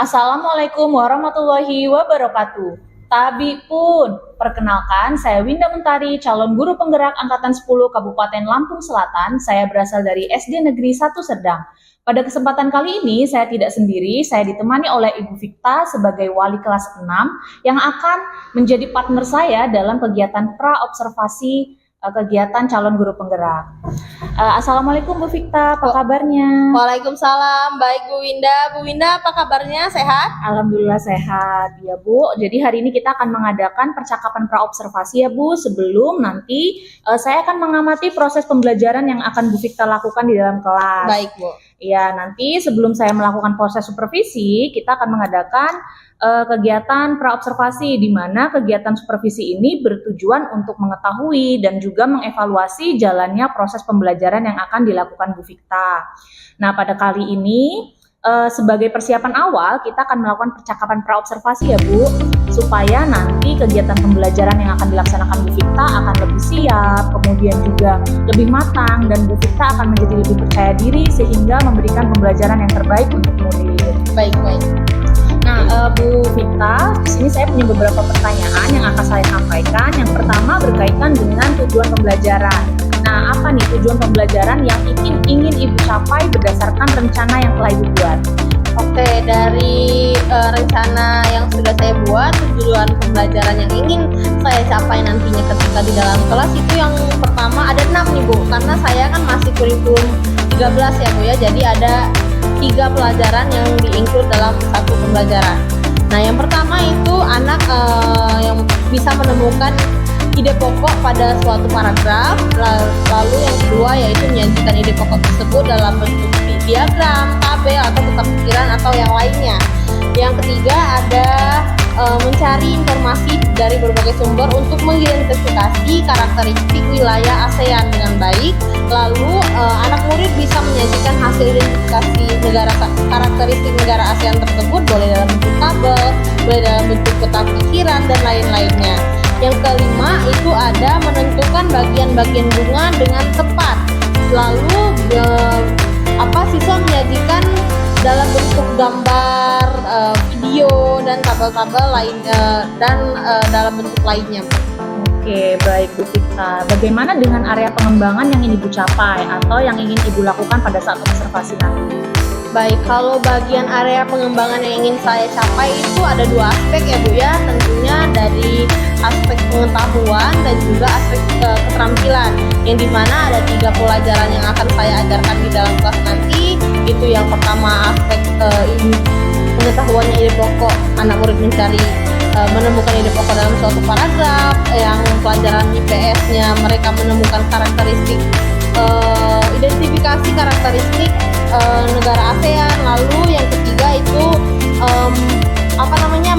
Assalamualaikum warahmatullahi wabarakatuh. Tabi pun, perkenalkan saya Winda Mentari, calon guru penggerak Angkatan 10 Kabupaten Lampung Selatan. Saya berasal dari SD Negeri 1 Serdang. Pada kesempatan kali ini saya tidak sendiri, saya ditemani oleh Ibu Vikta sebagai wali kelas 6 yang akan menjadi partner saya dalam kegiatan pra-observasi kegiatan calon guru penggerak. Assalamualaikum Bu Vikta, apa kabarnya? Waalaikumsalam, baik Bu Winda. Bu Winda apa kabarnya, sehat? Alhamdulillah sehat ya Bu. Jadi hari ini kita akan mengadakan percakapan pra-observasi ya Bu. Sebelum nanti saya akan mengamati proses pembelajaran yang akan Bu Vikta lakukan di dalam kelas. Baik Bu. Ya, nanti sebelum saya melakukan proses supervisi, kita akan mengadakan kegiatan pra-observasi di mana kegiatan supervisi ini bertujuan untuk mengetahui dan juga mengevaluasi jalannya proses pembelajaran yang akan dilakukan Bu Vikta. Nah, pada kali ini sebagai persiapan awal kita akan melakukan percakapan pra-observasi ya Bu, supaya nanti kegiatan pembelajaran yang akan dilaksanakan Bu Vikta akan lebih siap, kemudian juga lebih matang, dan Bu Vikta akan menjadi lebih percaya diri sehingga memberikan pembelajaran yang terbaik untuk murid. Baik. Nah, Bu Vikta, di sini saya punya beberapa pertanyaan yang akan saya sampaikan. Yang pertama berkaitan dengan tujuan pembelajaran. Nah, apa nih tujuan pembelajaran yang ingin Ibu capai berdasarkan rencana yang telah Ibu buat? Oke, dari rencana yang sudah saya buat, tujuan pembelajaran yang ingin saya capai nantinya ketika di dalam kelas itu yang pertama ada 6 nih Bu, karena saya kan masih kurikulum 13 ya Bu ya, jadi ada 3 pelajaran yang di-include dalam satu pembelajaran. Nah, yang pertama itu anak yang bisa menemukan ide pokok pada suatu paragraf, lalu yang kedua yaitu menyajikan ide pokok tersebut dalam bentuk diagram, tabel, atau peta pikiran atau yang lainnya. Yang ketiga ada mencari informasi dari berbagai sumber untuk mengidentifikasi karakteristik wilayah ASEAN dengan baik. Lalu anak murid bisa menyajikan hasil identifikasi karakteristik negara ASEAN tersebut, boleh dalam bentuk tabel, boleh dalam bentuk peta pikiran, dan lain-lainnya. Yang kelima itu ada menentukan bagian-bagian bunga dengan tepat. Lalu siswa menyajikan dalam bentuk gambar, video, dan tabel-tabel lain dan dalam bentuk lainnya. Oke, baik Bu Vikta. Bagaimana dengan area pengembangan yang ingin Ibu capai atau yang ingin Ibu lakukan pada saat observasi nanti? Baik, kalau bagian area pengembangan yang ingin saya capai itu ada 2 aspek ya Bu ya, tentunya dari aspek pengetahuan dan juga aspek keterampilan, yang dimana ada 3 pelajaran yang akan saya ajarkan di dalam kelas nanti. Itu yang pertama aspek pengetahuannya ide pokok, anak murid menemukan ide pokok dalam suatu paragraf. Yang pelajaran IPS-nya mereka menemukan karakteristik, identifikasi karakteristik negara ASEAN. Lalu yang ketiga itu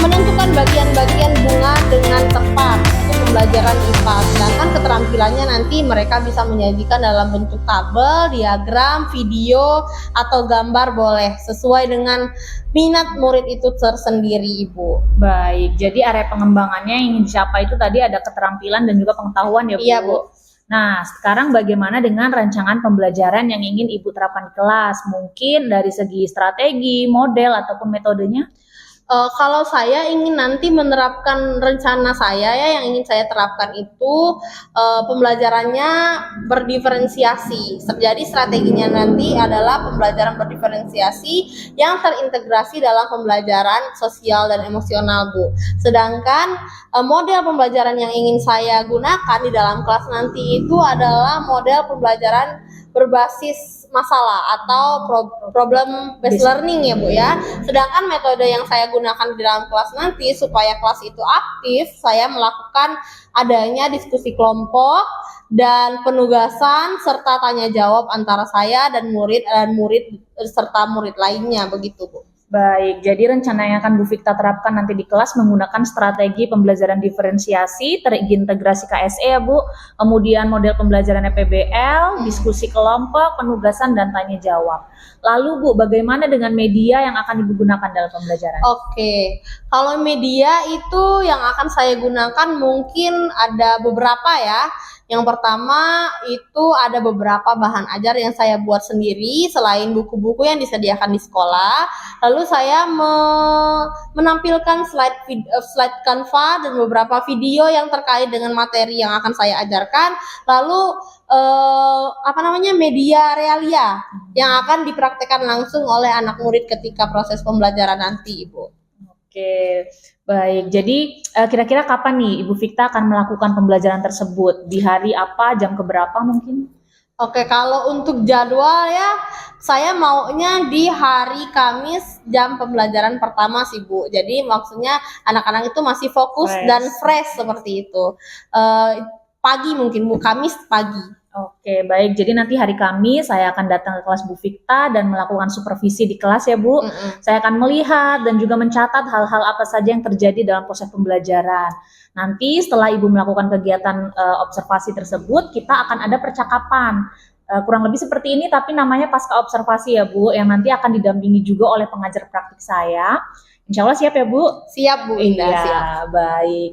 menentukan bagian-bagian bunga dengan tepat. Itu pembelajaran IPA. Sedangkan keterampilannya nanti mereka bisa menyajikan dalam bentuk tabel, diagram, video, atau gambar, boleh sesuai dengan minat murid itu tersendiri Ibu. Baik, jadi area pengembangannya yang ingin dicapai itu tadi ada keterampilan dan juga pengetahuan ya Bu? Iya Bu. Nah, sekarang bagaimana dengan rancangan pembelajaran yang ingin Ibu terapkan di kelas? Mungkin dari segi strategi, model, ataupun metodenya? Kalau saya ingin nanti menerapkan rencana saya ya, yang ingin saya terapkan itu pembelajarannya berdiferensiasi. Jadi strateginya nanti adalah pembelajaran berdiferensiasi yang terintegrasi dalam pembelajaran sosial dan emosional Bu. Sedangkan model pembelajaran yang ingin saya gunakan di dalam kelas nanti itu adalah model pembelajaran berbasis masalah atau problem based learning ya Bu ya. Sedangkan metode yang saya gunakan di dalam kelas nanti supaya kelas itu aktif, saya melakukan adanya diskusi kelompok dan penugasan serta tanya jawab antara saya dan murid serta murid lainnya, begitu Bu. Baik, jadi rencana yang akan Bu Vikta terapkan nanti di kelas menggunakan strategi pembelajaran diferensiasi, terintegrasi KSE ya Bu, kemudian model pembelajaran PBL, diskusi kelompok, penugasan, dan tanya jawab. Lalu Bu, bagaimana dengan media yang akan Ibu gunakan dalam pembelajaran? Oke, kalau media itu yang akan saya gunakan mungkin ada beberapa ya. Yang pertama itu ada beberapa bahan ajar yang saya buat sendiri selain buku-buku yang disediakan di sekolah. Lalu saya menampilkan slide Canva dan beberapa video yang terkait dengan materi yang akan saya ajarkan. Lalu media realia yang akan dipraktekkan langsung oleh anak murid ketika proses pembelajaran nanti, Ibu. Oke, baik. Jadi kira-kira kapan nih Ibu Fikta akan melakukan pembelajaran tersebut? Di hari apa, jam keberapa mungkin? Oke, kalau untuk jadwal ya, saya maunya di hari Kamis jam pembelajaran pertama sih, Bu. Jadi maksudnya anak-anak itu masih fokus dan fresh seperti itu. Pagi mungkin, Bu, Kamis pagi. Oke, baik. Jadi nanti hari Kamis saya akan datang ke kelas Bu Fikta dan melakukan supervisi di kelas ya, Bu. Saya akan melihat dan juga mencatat hal-hal apa saja yang terjadi dalam proses pembelajaran. Nanti setelah Ibu melakukan kegiatan observasi tersebut, kita akan ada percakapan. Kurang lebih seperti ini, tapi namanya pasca observasi ya, Bu, yang nanti akan didampingi juga oleh pengajar praktik saya. Insya Allah siap ya, Bu? Siap, Bu Indah. Iya, siap. Baik.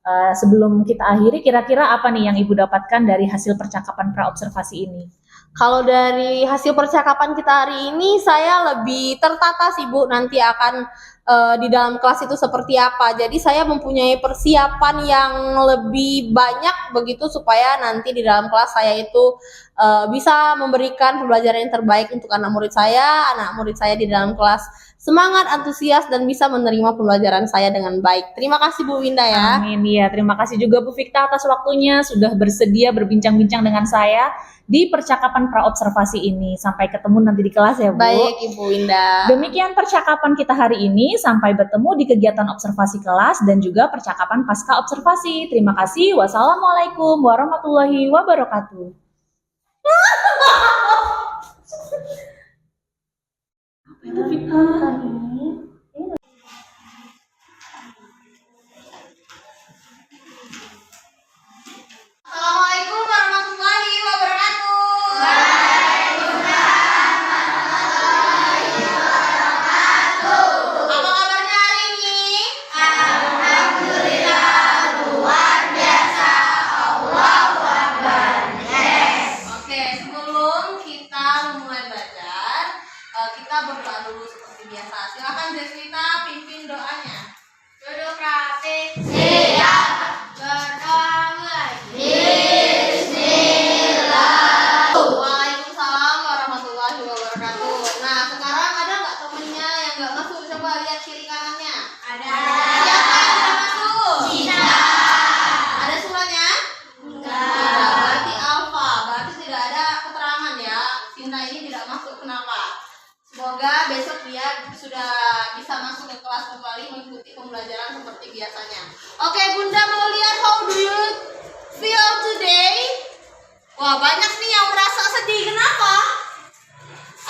Sebelum kita akhiri, kira-kira apa nih yang Ibu dapatkan dari hasil percakapan pra-observasi ini? Kalau dari hasil percakapan kita hari ini, saya lebih tertata sih, Bu, nanti akan di dalam kelas itu seperti apa. Jadi saya mempunyai persiapan yang lebih banyak begitu supaya nanti di dalam kelas saya itu bisa memberikan pembelajaran yang terbaik untuk anak murid saya di dalam kelas semangat, antusias, dan bisa menerima pembelajaran saya dengan baik. Terima kasih Bu Winda ya. Amin ya, terima kasih juga Bu Fikta atas waktunya sudah bersedia berbincang-bincang dengan saya di percakapan pra-observasi ini. Sampai ketemu nanti di kelas ya Bu. Baik Ibu Winda. Demikian percakapan kita hari ini, sampai bertemu di kegiatan observasi kelas dan juga percakapan pasca observasi. Terima kasih. Wassalamualaikum warahmatullahi wabarakatuh. Assalamualaikum warahmatullahi wabarakatuh. Apa kabarnya hari ini? Alhamdulillah, luar biasa. Allahu Akbar. Oke, sebelum kita memulai belajar, kita berdoa dulu seperti biasa. Silakan Deswita pimpin doanya. Duduk rapi. Siap. Berdoa mulai. Bismillah. Waalaikumsalam warahmatullahi wabarakatuh. Nah, sekarang ada nggak temennya yang nggak masuk? Coba lihat kiri kanannya. Ada. Siapa yang tidak masuk? Tidak. Ada suratnya? Enggak. Tidak. Berarti alfa. Berarti tidak ada keterangan ya. Cinta ini tidak masuk. Kenapa? Semoga besok dia sudah bisa masuk ke kelas kembali mengikuti pembelajaran seperti biasanya. Oke, Bunda mau lihat how do you feel today? Wah, banyak nih yang merasa sedih. Kenapa?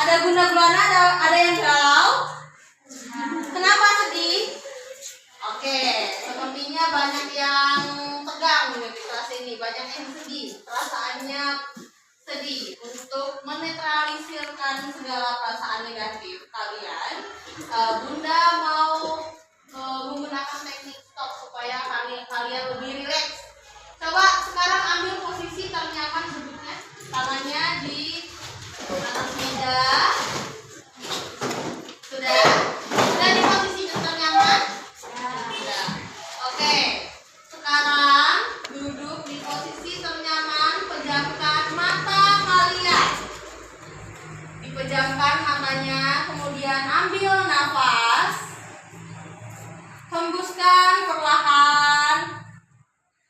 Ada Bunda Gulana, ada yang galau. Kenapa sedih? Oke, sepertinya banyak yang tegang di kelas ini, banyak yang sedih. Perasaannya sedih. Untuk menetralisirkan segala perasaan negatif kalian, Bunda mau menggunakan teknik stop supaya kalian lebih rileks. Coba sekarang ambil posisi ternyaman duduknya, tangannya di atas meja. Sudah? Sudah di posisi ternyaman? Sudah. Oke. Sekarang duduk di posisi ternyaman, pejamkan mata kalian. Dipejamkan matanya, kemudian ambil nafas. Hembuskan perlahan.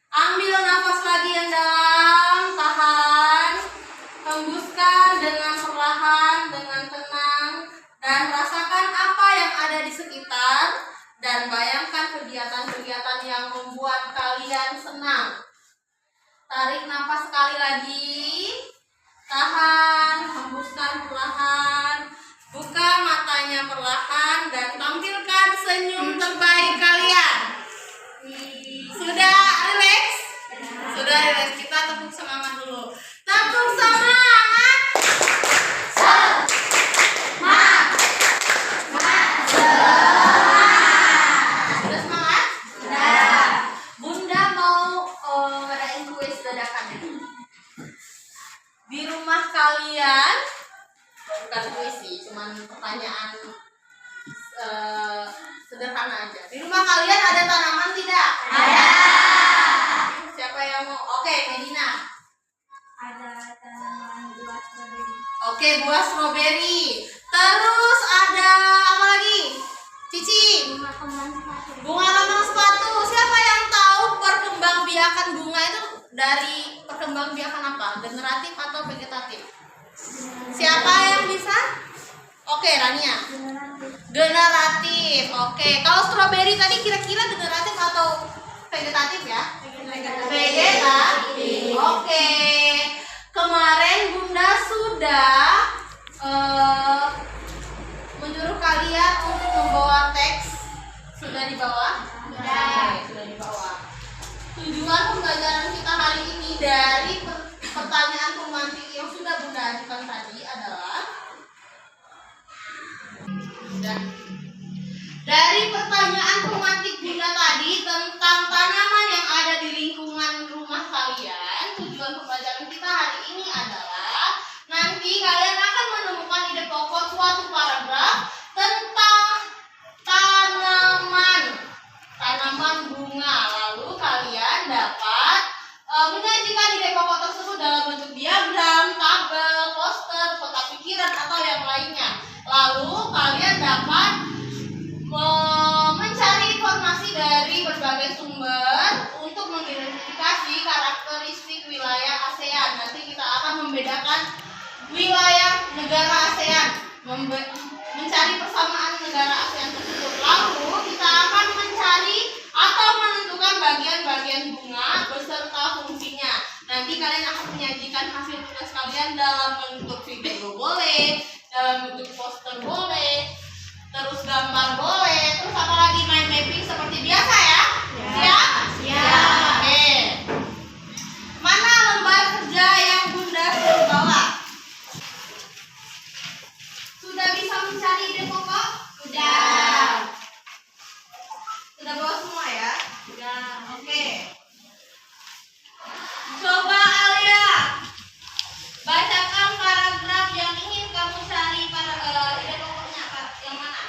Ambil nafas lagi yang dalam, tahan. Hembuskan dengan perlahan, dengan tenang. Dan rasakan apa yang ada di sekitar. Dan bayangkan kegiatan-kegiatan yang membuat kalian senang. Tarik nafas sekali lagi. Tahan, hembuskan perlahan. Buka matanya perlahan dan tampilkan senyum terbaik kalian. Sudah rileks? Sudah rileks. Kita tepuk semangat dulu. Tepuk semangat. Sudah semangat? Sudah. Bunda mau ngadain kuis dadakan ya. kalian, bukan puisi, cuman pertanyaan sederhana aja. Di rumah kalian ada tanaman tidak? Ada. Siapa yang mau? Oke, Medina. Ada tanaman buah stroberi. Oke, buah stroberi. Terus ada apa lagi? Cici. Bunga kembang sepatu. Bunga kembang sepatu. Siapa yang tahu perkembangbiakan bunga itu dari perkembangbiakan apa? Generatif atau vegetatif? Siapa yang bisa? Oke, Rania. Generatif. Oke, kalau stroberi tadi kira-kira generatif atau vegetatif ya? Vegetatif. Oke. Kemarin Bunda sudah menyuruh kalian untuk membawa teks. Sudah dibawa? Sudah dibawa. Tujuan pembelajaran kita hari ini dari pertanyaan pemantik yang sudah Bunda ajukan tadi adalah dari pertanyaan pemantik Bunda tadi tentang tanaman yang ada di lingkungan rumah kalian. Tujuan pembelajaran kita hari ini adalah nanti kalian akan menemukan ide pokok suatu paragraf tentang tanaman bunga. Lalu kalian dapat menyajikan ide pokok tersebut dalam bentuk diagram, tabel, poster, kotak pikiran atau yang lainnya. Lalu kalian dapat mencari informasi dari berbagai sumber untuk mengidentifikasi karakteristik wilayah ASEAN. Nanti kita akan membedakan wilayah negara ASEAN, mencari persamaan negara ASEAN tersebut. Lalu kita akan mencari atau menentukan bagian-bagian bunga beserta fungsinya. Nanti kalian akan menyajikan hasil tugas kalian dalam bentuk video boleh, dalam bentuk poster boleh, terus gambar boleh, terus apa lagi, mind mapping seperti biasa ya? Siap? Siap. Oke. Mana lembar kerja yang Bunda sudah bawa? Sudah bisa mencari ide pokok? Sudah. Sudah bawa semua ya? Sudah. Oke. Coba Alia, bacakan paragraf yang ingin kamu cari ide pokoknya yang mana?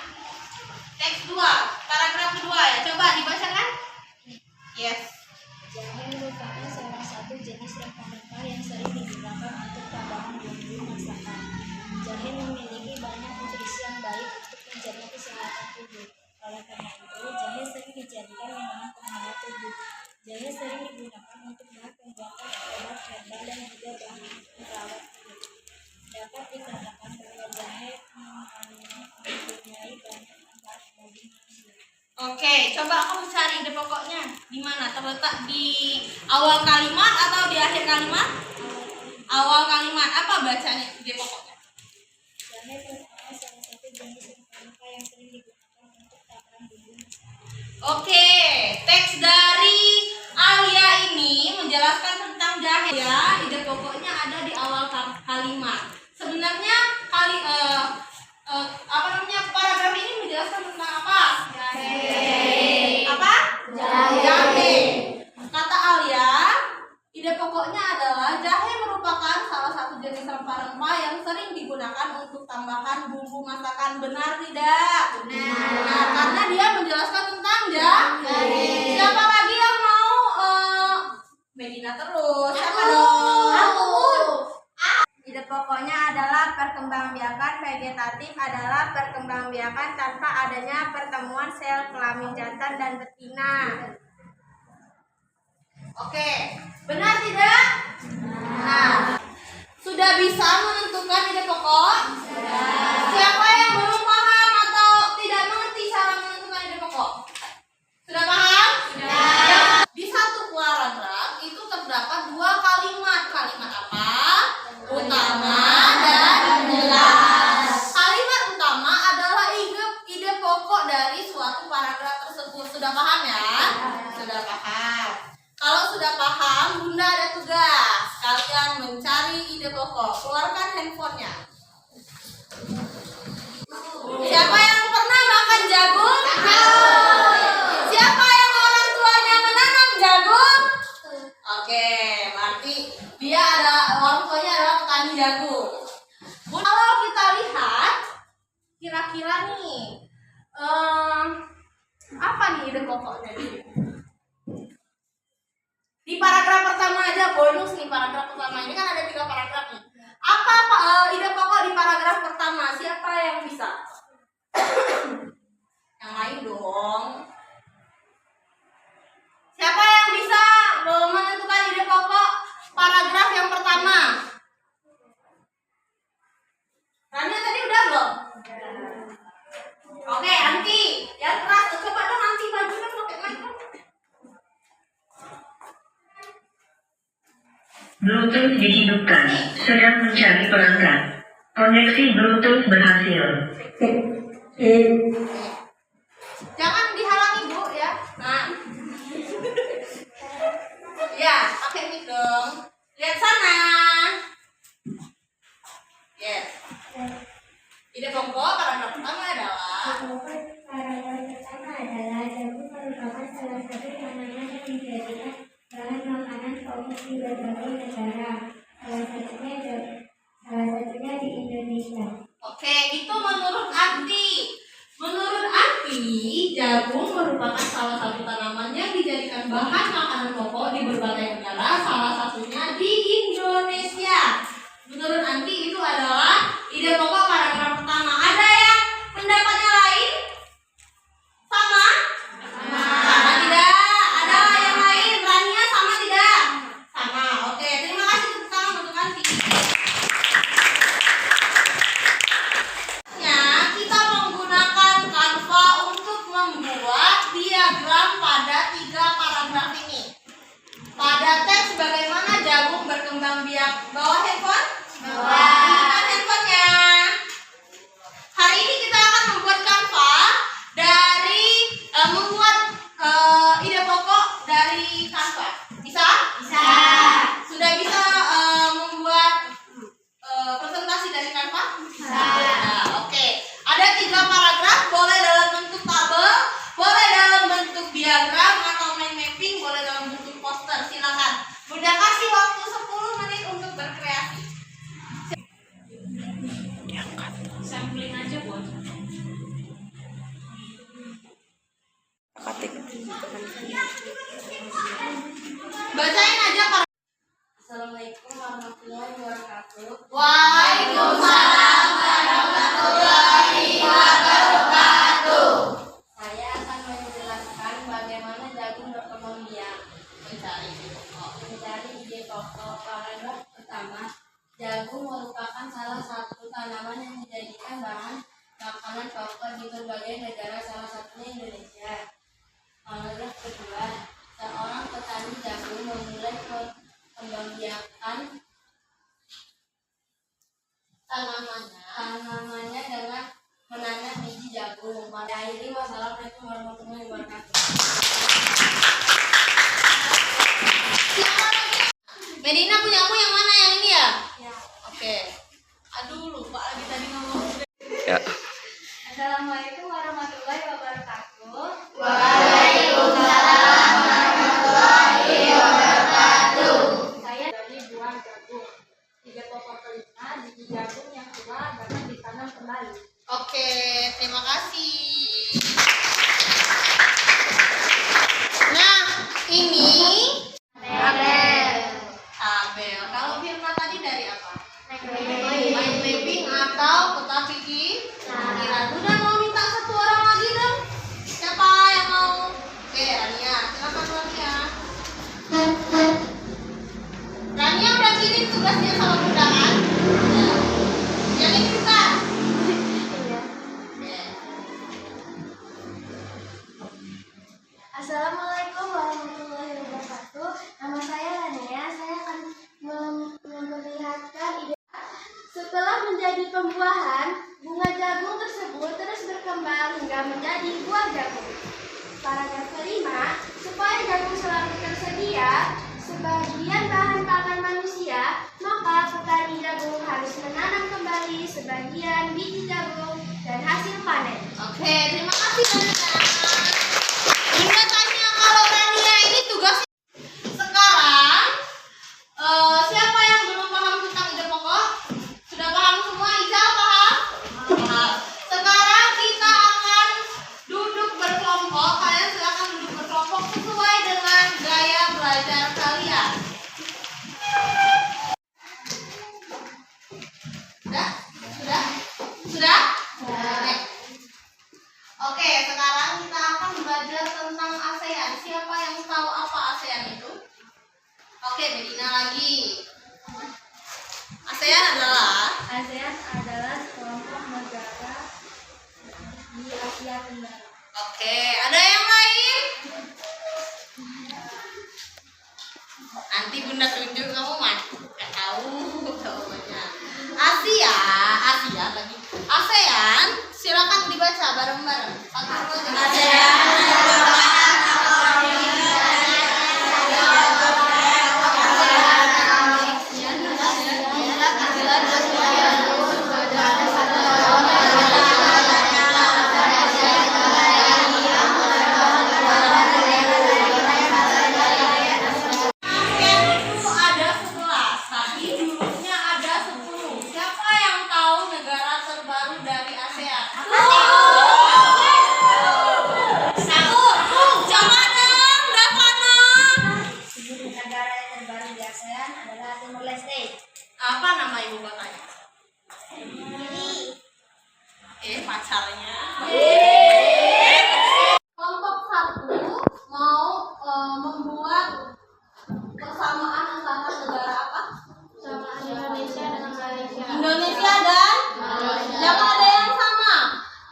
Teks 2, paragraf kedua ya. Coba dibacakan. Yes. Jahe merupakan salah satu jenis rempah-rempah yang sering digunakan untuk tambahan bumbu masakan. Jahe memiliki banyak nutrisi yang baik untuk menjaga kesehatan tubuh. Oleh karena itu, jahe sering dijadikan minuman penghangat tubuh. Jahe sering digunakan untuk bahan pembuatan obat herbal dan juga bahan perawat kulit. Dapat dikatakan bahwa jahe mempunyai banyak manfaat bagi manusia. Oke, coba kamu cari ide pokoknya. Di mana? Terletak di awal kalimat atau di akhir kalimat? Awal kalimat. Apa bacanya ide pokoknya? Jahe merupakan salah satu jenis rempah-rempah yang sering digunakan untuk tambahan bumbu masakan. Oke, teks dari Alia ini menjelaskan tentang jahe ya. Ide pokoknya ada di awal kalimat. Sebenarnya paragraf ini menjelaskan tentang apa? Jahe. Apa? Jahe. Kata Alia, ide pokoknya adalah jahe merupakan salah satu jenis rempah-rempah yang sering digunakan untuk tambahan bumbu masakan. Benar tidak? Benar. Karena dia menjelaskan tentang jahe. Siapa lagi yang mau? Medina terus. Siapa dong? Aku. Ide pokoknya adalah perkembangbiakan vegetatif adalah perkembangbiakan tanpa adanya pertemuan sel kelamin jantan dan betina. Oke, benar tidak? Nah, sudah bisa menentukan ide pokok? Siapa yang belum paham atau tidak mengerti cara menentukan ide pokok? Sudah paham? Ya, di satu paragraf itu terdapat 2 kalimat. Kalimat apa? Utama dan jelas. Kalimat utama adalah ide pokok dari suatu paragraf tersebut. Sudah paham ya? Sudah paham. Kalau sudah paham, Bunda ada tugas. Kalian mencari ide pokok. Keluarkan handphonenya. Siapa yang pernah makan jagung? Siapa yang orang tuanya menanam jagung? Oke, berarti dia orang tuanya adalah petani jagung. yang bisa? Yang lain dong. Siapa yang bisa menentukan ide pokok paragraf yang pertama? Rania tadi udah belum? Oke, Anti. Yang keras, coba dong Anti bajunya pakai mic dong. Bluetooth dihidupkan, sedang mencari pelanggan. Koneksi Bluetooth berhasil. Jangan dihalangi Bu ya. Nah. Ya, pakai mic dong. Lihat sana. Yes. Ide pokok paragraf pertama adalah Paragraf pertama adalah jagung merupakan salah satu tanaman yang dijadikan bahan makanan pokok di berbagai negara. Salah satunya di Indonesia. oke, itu menurut Anti. Menurut Anti, jagung merupakan salah satu tanaman yang dijadikan bahan makanan pokok di berbagai negara, salah satunya di Indonesia. Menurut Anti itu adalah ide pokok paragraf pertama. Ada yang pendapatnya lain? Sama? Sama tidak? Ada yang lain? Rania sama tidak? Sama. Oke, terima kasih tepuk tangan untuk Anti. Kita menggunakan Canva untuk membuat diagram pada 3 paragraf ini. Pada teks bagaimana jagung berkembang biak. Bawa handphone? Bawa. Gunakan handphonenya. Hari ini kita akan membuat Canva dari membuat ide pokok dari Canva. Bisa? Bisa. Sudah bisa membuat presentasi dari Canva? Bisa. Nah, oke. Ada 3 paragraf, boleh dalam bentuk tabel, boleh dalam bentuk diagram atau mind mapping, boleh dalam bentuk poster. Silakan. Bunda kasih waktu 10 menit untuk berkreasi. Sampling aja buat. Bacain aja para. Assalamualaikum warahmatullahi wabarakatuh. Waalaikumsalam warahmatullahi wabarakatuh. Saya akan menjelaskan bagaimana jagung berkembang biak. Mencari ide pokok. Paragraf pertama, jagung merupakan salah satu tanaman yang dijadikan bahan makanan pokok di berbagai negara, salah satunya Indonesia. Paragraf kedua, seorang petani jagung memulai pengembangbiakan tanamannya dengan menanam biji jagung. Akhiri, wassalamualaikum warahmatullahi wabarakatuh. Medina, punyamu yang mana? Yang ini ya? Ya. Oke. Aduh, lupa lagi tadi ngomong. Ya. Assalamualaikum warahmatullahi wabarakatuh. Waalaikumsalam warahmatullahi wabarakatuh. Saya dari buah jagung. Ide pokok kelima, biji jagung yang tua dapat ditanam kembali. Oke, terima kasih. Nah, ini tabel. Kalau Firman tadi dari apa? Mind mapping atau peta pikiran. Udah, mau minta 1 orang lagi dong. Siapa yang mau? Oke, Rania, silakan Rania. Rania udah kirim tugasnya sama Bunda kan? Udah. Yang ini bukan? Iya. Assalamualaikum warahmatullahi wabarakatuh. Nama saya Rania. Saya akan memperlihatkan ide. Setelah menjadi pembuahan, bunga jagung tersebut terus berkembang hingga menjadi buah jagung. Paragraf kelima, supaya jagung selalu tersedia sebagian bahan pangan manusia, maka petani jagung harus menanam kembali sebagian biji jagung dan hasil panen. Oke, terima kasih Rania. Bunda tanya, kalau Rania ini tugasnya sekarang siapa yang belum paham tentang ide pokok? Sudah paham semua? Ica paham? Paham. Sekarang kita akan duduk berkelompok. Kalian silakan Oke, Medina lagi. ASEAN adalah ASEAN adalah kelompok negara di Asia Tenggara. Oke, ada yang lain? Nanti Bunda tunjuk kamu mah. Gak tahu jawabannya. Asia lagi. ASEAN, silakan dibaca bareng-bareng. Satu, dua, tiga. ASEAN. Itu ada 11, tapi jumlahnya ada 10. Siapa yang tahu negara terbaru dari ASEAN? Satu. Jangan dong, Davana. Negara yang terbaru di ASEAN adalah Timor Leste. Apa nama ibu kotanya? Pacarnya. Kelompok 1 mau membuat persamaan antara negara apa? Sama Indonesia dan Malaysia. Indonesia dan jangan ada yang sama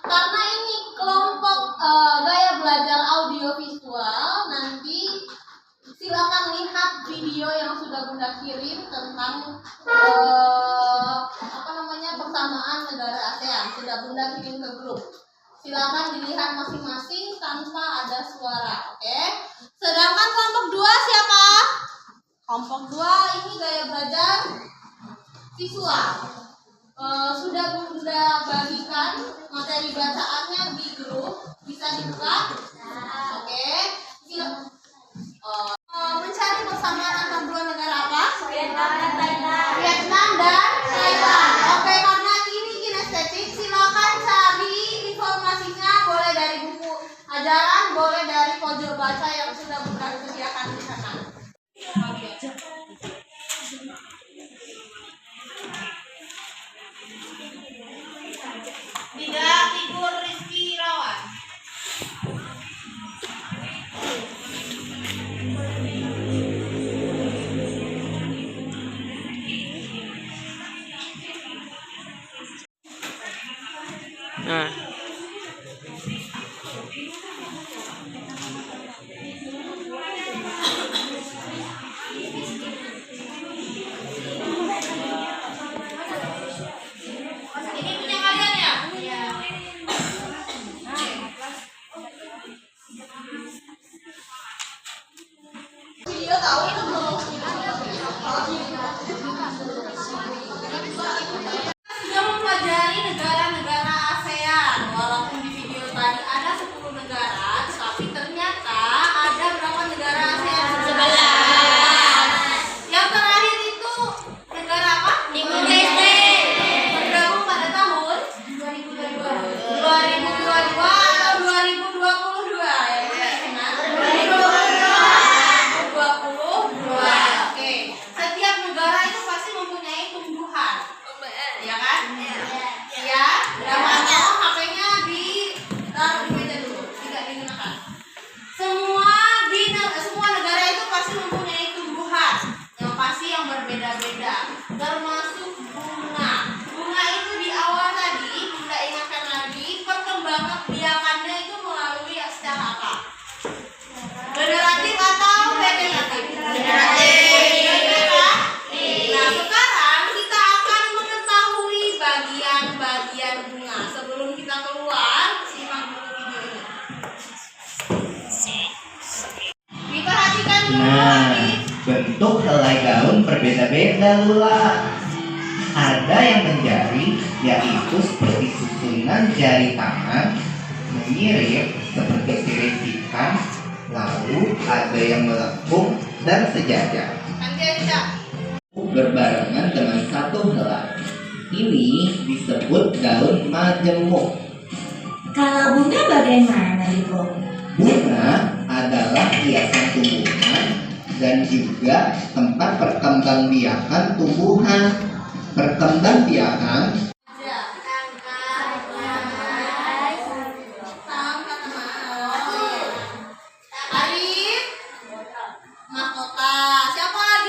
karena ini kelompok gaya belajar audiovisual. Nanti silakan lihat video yang sudah Bunda kirim tentang persamaan negara ASEAN. Sudah Bunda kirim ke grup. Silakan dilihat masing-masing tanpa ada suara, oke? Sedangkan kelompok 2 siapa? Kelompok 2 ini gaya belajar visual. Sudah Bunda bagikan materi bacaannya di grup, bisa dibuka. Oke. Mencari persamaan antara dua negara apa? Vietnam dan Thailand. Vietnam dan Thailand. Oke, karena ini kinestetik, silakan cari informasinya boleh dari buku ajaran, boleh dari pojok baca yang sudah Bunda sediakan di sana. Tidak tidur Rizky Irawan. Ini punya kalian ya? Video tahu itu belum? Sudah mempelajari negara-negara ASEAN. Walaupun di video tadi ada 10 negara, tapi ternyata ada berapa negara ASEAN? 11. Yang terakhir itu negara apa? Timor Leste. Bergabung pada tahun 2022 atau 2022 ya? 2022. Oke. Setiap negara itu pasti mempunyai tumbuhan. Ya kan? Ya. Namanya HP-nya ditaruh di meja dulu, tidak digunakan. Semua negara itu pasti mempunyai tumbuhan yang pasti yang berbeda-beda, termasuk bunga. Bunga itu di awal tadi Bunda ingatkan lagi, perkembangan biakannya itu melalui secara apa? Generatif atau vegetatif? Nah, sekarang kita akan mengetahui bagian-bagian bunga. Sebelum kita keluar, simak dulu video ini. Diperhatikan dulu. Nah, bentuk helai daun berbeda-beda Lula. Ada yang menjari, yaitu seperti susunan jari tangan, menyirik seperti sirip ikan, lalu ada yang melengkung dan sejajar. Nanti aja. Berbarengan dengan satu helai. Ini disebut daun majemuk. Kalau bunga bagaimana, Ibu? Bunga adalah hiasan tumbuhan dan juga tempat perkembangbiakan tumbuhan. Perkembangbiakan Aja. Arif, mahkota. Siapa lagi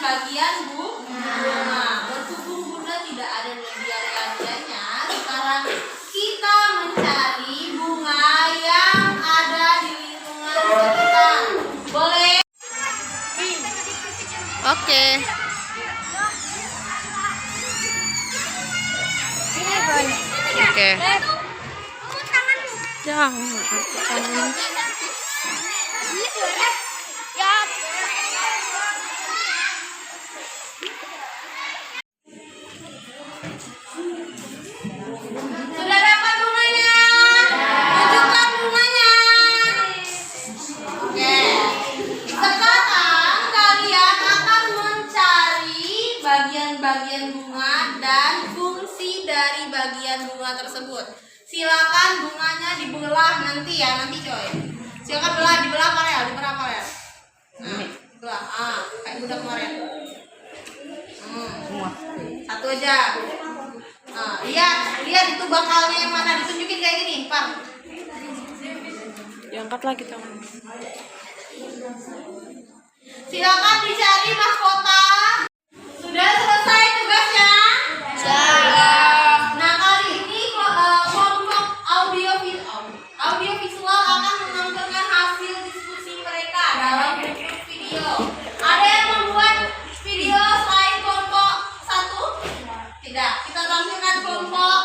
bagian bunga. Berhubung Bunda tidak ada media reagennya, sekarang kita mencari bunga yang ada di lingkungan sekitar. Boleh? Oke. Oke. Jangan. Sudah dapat bunganya? Tunjukkan bunganya. Oke. Sekarang kalian akan mencari bagian-bagian bunga dan fungsi dari bagian bunga tersebut. Silakan bunganya dibelah nanti ya, nanti coy. Silakan dibelah Farel. Nah, belah. Kayak udah kemarin. Satu aja. Lihat itu bakalnya yang mana, ditunjukin kayak gini, Pak. Diangkat lagi tangan. Silakan dicari mahkota. Sudah selesai tugasnya? Sudah. Nah, kali ini kelompok audiovisual akan menampilkan hasil diskusi mereka dalam bentuk video. Ada yang membuat video selain kelompok 1? Tidak. Kita tampilkan kelompok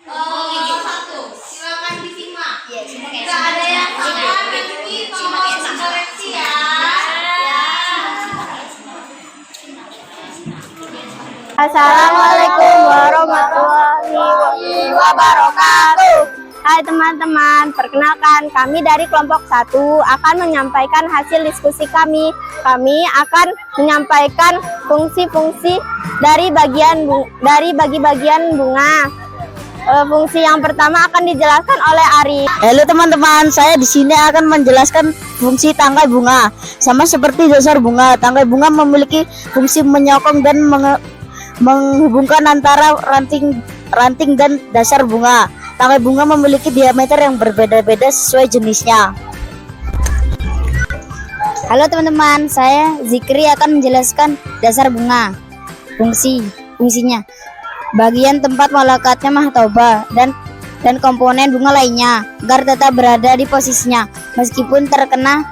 1. Silakan disimak. Jika ada yang salah nanti tolong dikoreksi ya. Assalamualaikum warahmatullahi wabarakatuh. Hai teman-teman, perkenalkan kami dari kelompok 1 akan menyampaikan hasil diskusi kami. Kami akan menyampaikan fungsi-fungsi dari bagi-bagian bunga. Fungsi yang pertama akan dijelaskan oleh Ari. Halo teman-teman, saya di sini akan menjelaskan fungsi tangkai bunga. Sama seperti dasar bunga, tangkai bunga memiliki fungsi menyokong dan menghubungkan antara ranting dan dasar bunga. Tangkai bunga memiliki diameter yang berbeda-beda sesuai jenisnya. Halo teman-teman, saya Zikri akan menjelaskan dasar bunga. Fungsinya bagian tempat melekatnya mahkota dan komponen bunga lainnya agar tetap berada di posisinya meskipun terkena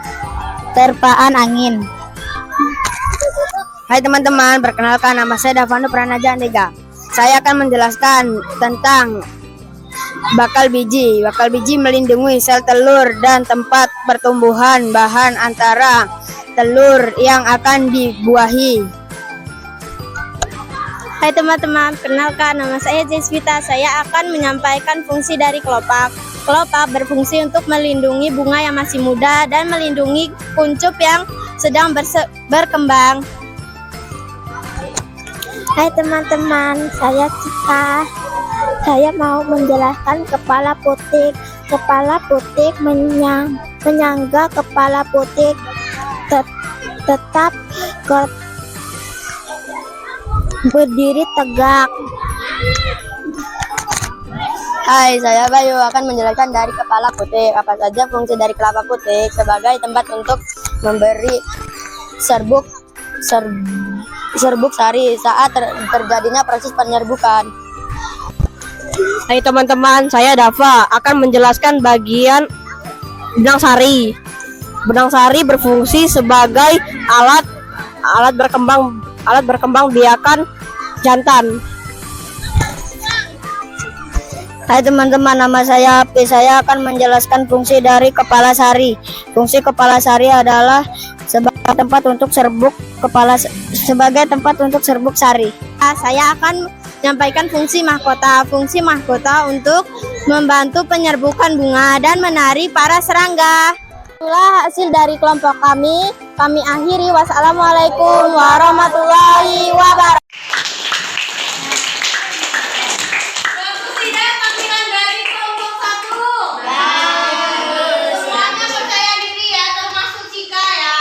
terpaan angin. Hai teman-teman, perkenalkan nama saya Davano Pranaja Andega. Saya akan menjelaskan tentang bakal biji. Bakal biji melindungi sel telur dan tempat pertumbuhan bahan antara telur yang akan dibuahi. Hai teman-teman, perkenalkan nama saya Jeswita. Saya akan menyampaikan fungsi dari kelopak. Kelopak berfungsi untuk melindungi bunga yang masih muda dan melindungi kuncup yang sedang berkembang. Hai teman-teman, saya Cika. Saya mau menjelaskan kepala putik. Kepala putik menyangga kepala putik tetap berdiri tegak. Hai, saya Bayu akan menjelaskan dari kepala putik. Apa saja fungsi dari kelapa putik? Sebagai tempat untuk memberi serbuk sari saat terjadinya proses penyerbukan. Hai teman-teman, saya Dava akan menjelaskan bagian benang sari. Benang sari berfungsi sebagai alat berkembang biakan jantan. Hai teman-teman, nama saya Api. Saya akan menjelaskan fungsi dari kepala sari. Fungsi kepala sari adalah sebagai tempat untuk serbuk sari. Saya akan menyampaikan fungsi mahkota. Fungsi mahkota untuk membantu penyerbukan bunga dan menari para serangga. Itulah hasil dari kelompok kami. Kami akhiri. Wassalamualaikum warahmatullahi wabarakatuh. Bagus tidak tampilan dari kelompok 1? Semuanya percaya diri ya, termasuk Cika ya.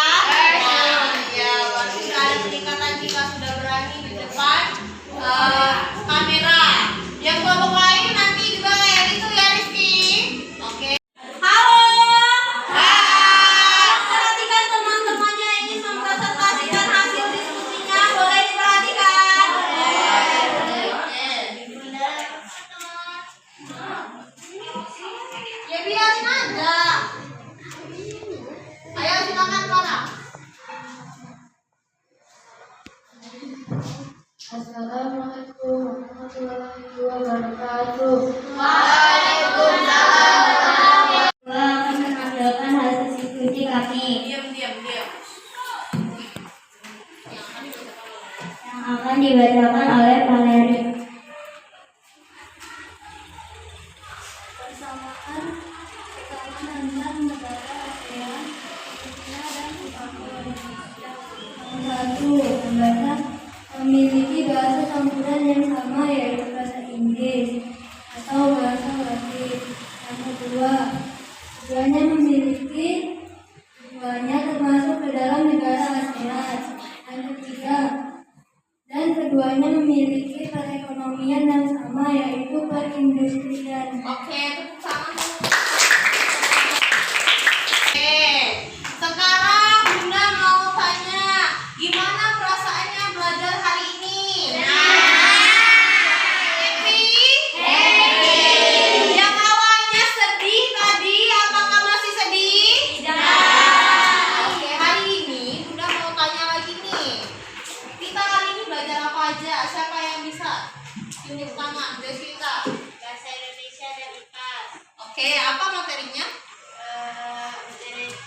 Ya, bagus sekali peningkatan Cika sudah berani di depan kamera. Yang kelompok lain nanti juga kayak gitu ya, Rizky. Oke. Halo. Perhatikan teman-temannya ini mempresentasikan hasil diskusinya. kami Diam. yang akan dibacakan oleh Valeri. Persamaan tentang negara ASEAN, China dan Papua Indonesia. Nomor 1, membaca memiliki bahasa campuran yang sama yaitu bahasa Inggris atau bahasa Latin. Yang kedua, keduanya termasuk ke dalam negara ASEAN. Yang ketiga, dan keduanya memiliki perekonomian yang sama yaitu perindustrian. Oke, tepuk tangan dulu. Oke, sekarang Bunda mau tanya, gimana perasaannya belajar hari ini? Happy? Yang awalnya sedih tadi, apakah masih sedih? Oke, hari ini Bunda mau tanya lagi nih. Kita hari ini belajar apa aja? Siapa yang bisa? Tunjuk tangan, Devita. Bahasa Indonesia dan IPAS. Oke, apa materinya?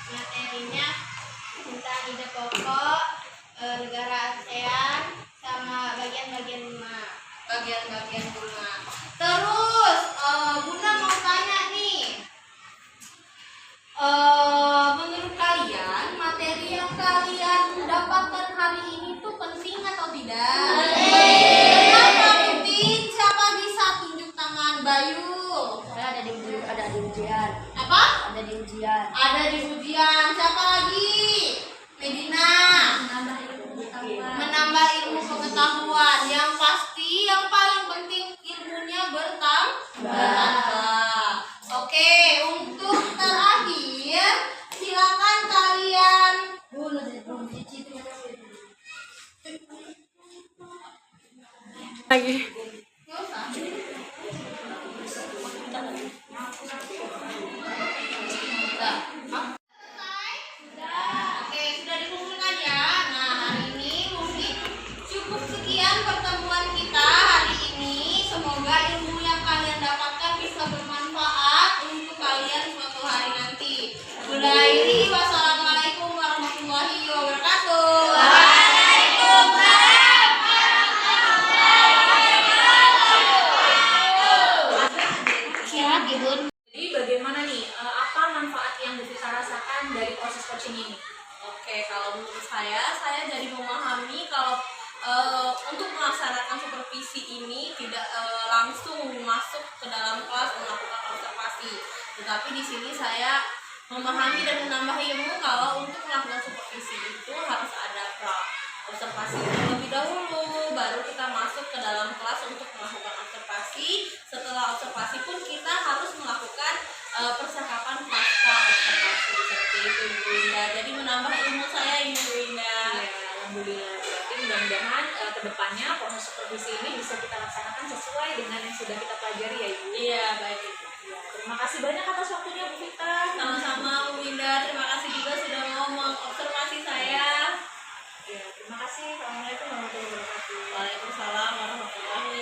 Materinya tentang ide pokok, negara ASEAN, sama bagian-bagian bunga. Bagian-bagian bunga. Terus, Bunda mau tanya nih. Menurut kalian, materi yang kalian dapatkan hari ini tuh penting atau tidak? Kenapa penting? Siapa bisa tunjuk tangan? Bayu. Saya ada di ujian. Apa? Ada di ujian. Ada di ujian. Siapa lagi? Medina. Menambah ilmu pengetahuan. Yang pasti yang paling penting ilmunya bertambah. Oke, untuk terakhir silakan kalian Lagi. Nggak usah. Udah. Hah? Oke, sudah dikumpulkan ya. Nah, hari ini mungkin cukup sekian pertemuan kita hari ini. Semoga ilmu yang kalian dapatkan bisa bermanfaat untuk kalian suatu hari nanti. Bulairi, wassalamualaikum warahmatullahi wabarakatuh. Jadi bagaimana nih, apa manfaat yang kita rasakan dari proses coaching ini? Oke, kalau menurut saya jadi memahami kalau untuk melaksanakan supervisi ini tidak langsung masuk ke dalam kelas melakukan observasi, tetapi di sini saya memahami dan menambah ilmu kalau untuk melakukan supervisi itu harus ada observasi terlebih dahulu, baru kita masuk ke dalam kelas untuk melakukan observasi. Setelah observasi pun kita harus melakukan percakapan pasca observasi seperti itu, Bu Winda. Jadi menambah ilmu saya ini, Bu Winda. Ya, alhamdulillah. Berarti mudah-mudahan kedepannya proses supervisi ini bisa kita laksanakan sesuai dengan yang sudah kita pelajari ya Ibu. Iya, baik Ibu. Ya, terima kasih banyak atas waktunya Bu Vita. Sama-sama Bu Winda, terima kasih juga sudah mau mengobservasi saya. Ya, terima kasih. Assalamualaikum warahmatullahi wabarakatuh. Waalaikumsalam warahmatullahi